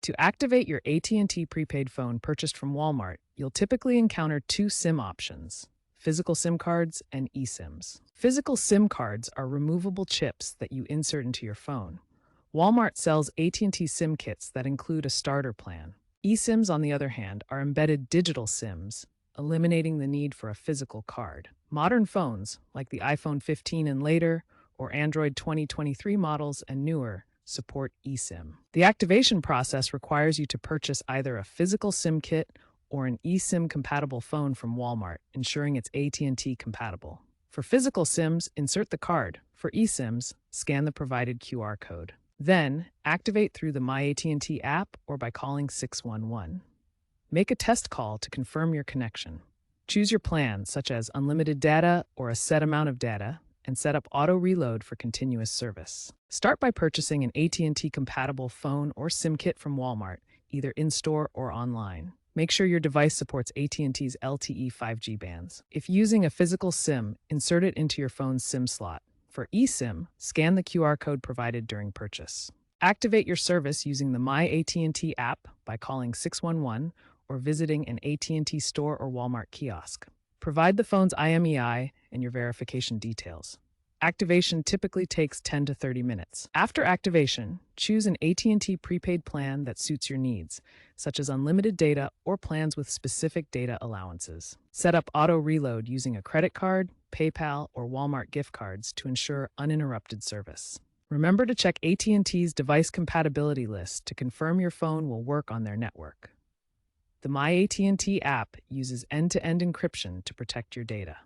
To activate your AT&T prepaid phone purchased from Walmart, you'll typically encounter two SIM options: physical SIM cards and eSIMs. Physical SIM cards are removable chips that you insert into your phone. Walmart sells AT&T SIM kits that include a starter plan. eSIMs, on the other hand, are embedded digital SIMs, eliminating the need for a physical card. Modern phones, like the iPhone 15 and later, or Android 2023 models and newer, support eSIM. The activation process requires you to purchase either a physical SIM kit or an eSIM-compatible phone from Walmart, ensuring it's AT&T compatible. For physical SIMs, insert the card. For eSIMs, scan the provided QR code. Then, activate through the My AT&T app or by calling 611. Make a test call to confirm your connection. Choose your plan, such as unlimited data or a set amount of data, and set up auto reload for continuous service. Start by purchasing an AT&T compatible phone or SIM kit from Walmart, either in-store or online. Make sure your device supports AT&T's LTE 5G bands. If using a physical SIM, insert it into your phone's SIM slot. For eSIM, scan the QR code provided during purchase. Activate your service using the My AT&T app by calling 611 or visiting an AT&T store or Walmart kiosk. Provide the phone's IMEI and your verification details. Activation typically takes 10 to 30 minutes. After activation, choose an AT&T prepaid plan that suits your needs, such as unlimited data or plans with specific data allowances. Set up auto reload using a credit card, PayPal, or Walmart gift cards to ensure uninterrupted service. Remember to check AT&T's device compatibility list to confirm your phone will work on their network. The My AT&T app uses end-to-end encryption to protect your data.